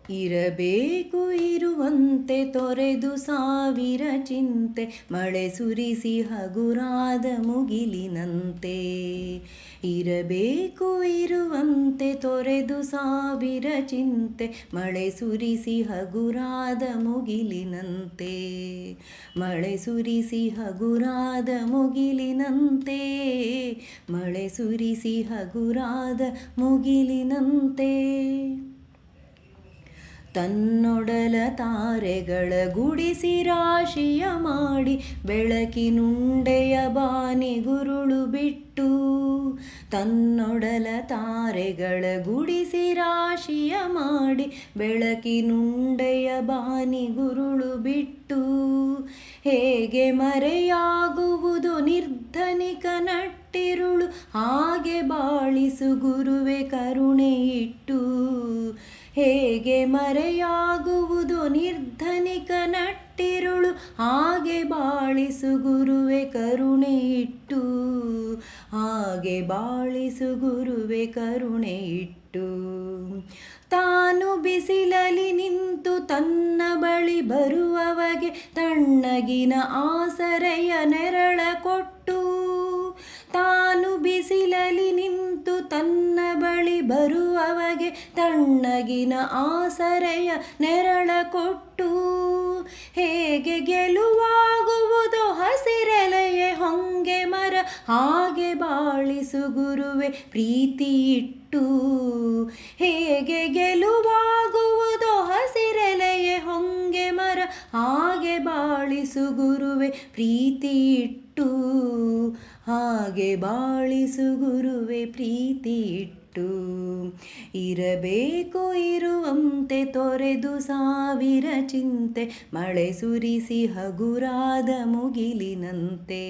ಇರಬೇಕು ಇರುವಂತೆ ತೊರೆದು ಸಾವಿರ ಚಿಂತೆ, ಮಳೆ ಸುರಿಸಿ ಹಗುರಾದ ಮುಗಿಲಿನಂತೆ. ಇರಬೇಕು ಇರುವಂತೆ ತೊರೆದು ಸಾವಿರ ಚಿಂತೆ, ಮಳೆ ಸುರಿಸಿ ಹಗುರಾದ ಮುಗಿಲಿನಂತೆ. ಮಳೆ ಸುರಿಸಿ ಹಗುರಾದ ಮುಗಿಲಿನಂತೆ, ಮಳೆ ಸುರಿಸಿ ಹಗುರಾದ ಮುಗಿಲಿನಂತೆ. ತನ್ನೊಡಲ ತಾರೆಗಳ ಗುಡಿಸಿ ರಾಶಿಯ ಮಾಡಿ, ಬೆಳಕಿನುಂಡೆಯ ಬಾನಿ ಗುರುಳು ಬಿಟ್ಟು. ತನ್ನೊಡಲ ತಾರೆಗಳ ಗುಡಿಸಿ ರಾಶಿಯ ಮಾಡಿ, ಬೆಳಕಿನುಂಡೆಯ ಬಾನಿ ಗುರುಳು ಬಿಟ್ಟು. ಹೇಗೆ ಮರೆಯಾಗುವುದು ನಿರ್ಧನಿಕ ನಟ್ಟಿರುಳು, ಹಾಗೆ ಬಾಳಿಸು ಗುರುವೆ ಕರುಣೆ ಇಟ್ಟು. ಹೇಗೆ ಮರೆಯಾಗುವುದು ನಿರ್ಧನಿಕ ನಟ್ಟಿರುಳು, ಹಾಗೆ ಬಾಳಿಸು ಗುರುವೆ ಕರುಣೆ ಇಟ್ಟು. ಹಾಗೆ ಬಾಳಿಸು ಗುರುವೆ ಕರುಣೆ ಇಟ್ಟು. ತಾನು ಬಿಸಿಲಲಿ ನಿಂತು ತನ್ನ ಬಳಿ ಬರುವವಗೆ ತಣ್ಣಗಿನ ಆಸರೆಯ ನೆರಳ ಕೊಟ್ಟು. ತಾನು ಬಿಸಿಲಲಿ ನಿಂತು ತನ್ನ ಬಳಿ ಬರುವವಗೆ ತಣ್ಣಗಿನ ಆಸರೆಯ ನೆರಳ ಕೊಟ್ಟು. ಹೇಗೆ ಗೆಲುವಾಗುವುದು ಹಸಿರೆಲೆಯೇ ಹೊಂಗೆ ಮರ, ಹಾಗೆ ಬಾಳಿಸು ಗುರುವೆ ಪ್ರೀತಿ ಇಟ್ಟು. ಹೇಗೆ ಗೆಲುವಾಗುವುದು ಹಸಿರೆಲೆಯೇ ಹೊಂಗೆ ಮರ, ಹಾಗೆ ಬಾಳಿಸು ಗುರುವೆ ಪ್ರೀತಿ ಇಟ್ಟು. ಹಾಗೆ ಬಾಳಿಸು ಗುರುವೆ ಪ್ರೀತಿ ಇಟ್ಟು. ಇರಬೇಕು ಇರುವಂತೆ ತೊರೆದು ಸಾವಿರ ಚಿಂತೆ, ಮಳೆ ಸುರಿಸಿ ಹಗುರಾದ ಮುಗಿಲಿನಂತೆ.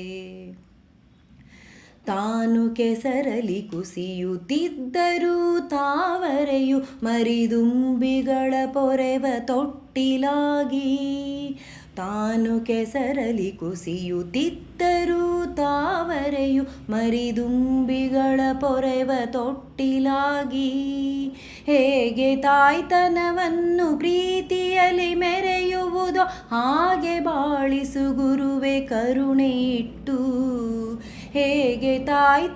ತಾನು ಕೆಸರಲಿ ಕುಸಿಯುತ್ತಿದ್ದರೂ ತಾವರೆಯು ಮರಿದುಂಬಿಗಳ ಪೊರೆವ ತೊಟ್ಟಿಲಾಗಿ. ತಾನು ಕೆಸರಲಿ ಕುಸಿಯುತ್ತಿದ್ದರೂ ತಾವರೆಯು ಮರಿದುಂಬಿಗಳ ಪೊರೆವ ತೊಟ್ಟಿಲಾಗಿ. ಹೇಗೆ ತಾಯ್ತನವನ್ನು ಪ್ರೀತಿಯಲಿ ಮೆರೆಯುವುದೋ, ಹಾಗೆ ಬಾಳಿಸು ಗುರುವೆ ಕರುಣೆ ಇಟ್ಟು. ಹೇಗೆ ತಾಯ್ತ